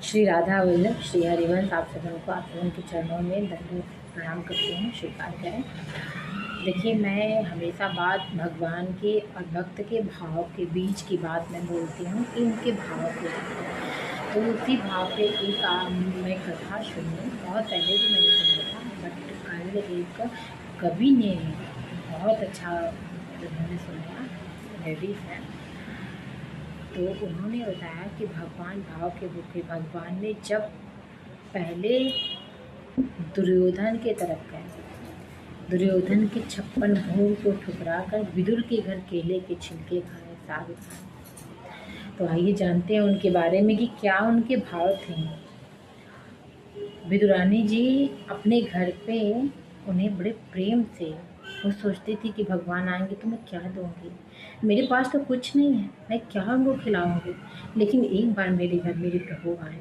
श्री राधा वल्लभ श्री हरिवंश आप सबों को आप लोगों के चरणों में दंडवत प्रणाम करती हूँ, स्वीकार करें। देखिए, मैं हमेशा बात भगवान के और भक्त के भाव के बीच की बात मैं बोलती हूँ कि उनके भाव को देखो। तो उसी भाव पे एक मैं कथा सुनी, बहुत पहले भी मैंने सुना था, बट कल एक कवि ने बहुत अच्छा उन्होंने सुनाया, लेडीज़ हैं। तो उन्होंने बताया कि भगवान भाव के भूखे भगवान ने जब पहले दुर्योधन के तरफ गए, दुर्योधन के 56 भोग को ठुकरा कर विदुर के घर केले के छिलके खाए, साग खाए। तो आइए जानते हैं उनके बारे में कि क्या उनके भाव थे। विदुरानी जी अपने घर पे उन्हें बड़े प्रेम से, वो सोचती थी कि भगवान आएंगे तो मैं क्या दूंगी, मेरे पास तो कुछ नहीं है, मैं क्या उनको खिलाऊंगी। लेकिन एक बार मेरे घर मेरे प्रभु आए,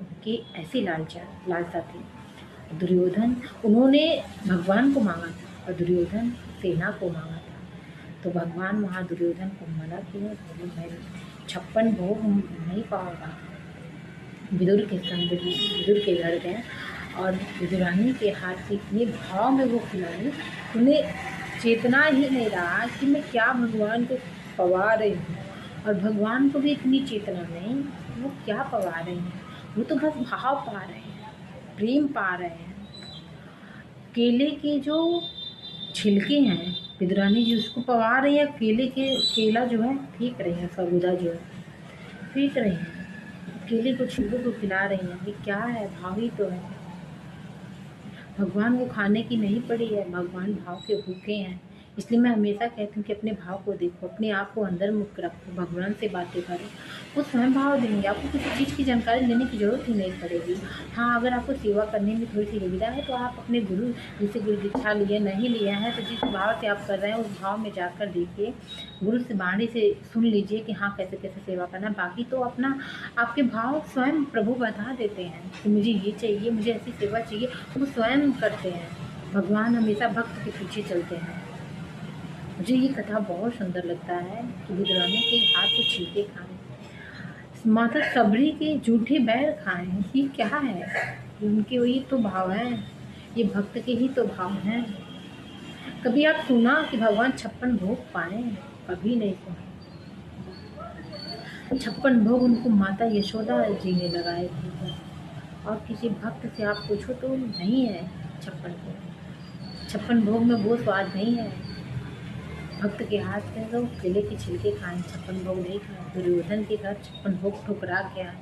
उनकी ऐसी लालसा थी। दुर्योधन, उन्होंने भगवान को मांगा था और दुर्योधन सेना को मांगा था। तो भगवान वहाँ दुर्योधन को मना किया, बोले मैं 56 भोग नहीं पाऊँगा। विदुर के संग विदुर के घर गए और विदुरानी के हाथ से इतने भाव में वो खिलाई, उन्हें चेतना ही नहीं रहा कि मैं क्या भगवान को पवा रही हूँ, और भगवान को भी इतनी चेतना नहीं वो क्या पवा रही हैं। वो तो बस भाव पा रहे हैं, प्रेम पा रहे हैं। केले के जो छिलके हैं, विदुरानी जी उसको पवा रही है, केला जो है फेंक रही है, फलूदा जो है फेंक रही है, केले को छिलकों को खिला रही हैं। ये क्या है, भाव ही तो है। भगवान को खाने की नहीं पड़ी है, भगवान भाव के भूखे हैं। इसलिए मैं हमेशा कहती हूँ कि अपने भाव को देखो, अपने आप को अंदर मुक्त रखो, भगवान से बातें करो, वो स्वयं भाव देंगे। आपको किसी चीज़ की जानकारी लेने की ज़रूरत ही नहीं पड़ेगी। हाँ, अगर आपको सेवा करने में थोड़ी सी दुविधा है तो आप अपने गुरु, जैसे गुरु दीक्षा लिए नहीं लिया है, तो जिस भाव से आप कर रहे हैं उस भाव में जाकर देखिए, गुरु से वाणी से सुन लीजिए कि हाँ कैसे कैसे सेवा करना। बाकी तो अपना आपके भाव स्वयं प्रभु बता देते हैं कि मुझे ये चाहिए, मुझे ऐसी सेवा चाहिए, वो स्वयं करते हैं। भगवान हमेशा भक्त के पीछे चलते हैं। मुझे ये कथा बहुत सुंदर लगता है कि विदुरानी के हाथ के छिलके खाएं, माता सबरी के जूठे बैर खाएं। ये क्या है, उनके वही तो भाव हैं, ये भक्त के ही तो भाव हैं। कभी आप सुना कि भगवान 56 भोग पाए? कभी नहीं सुना। 56 भोग उनको माता यशोदा जी ने लगाए थे, और किसी भक्त से आप पूछो तो नहीं है 56 भोग। 56 भोग में वो स्वाद नहीं है। भक्त के हाथ में तो केले के छिलके खाए, 56 भोग नहीं खाए। दुर्योधन के घर 56 भोग ठुकरा के आए।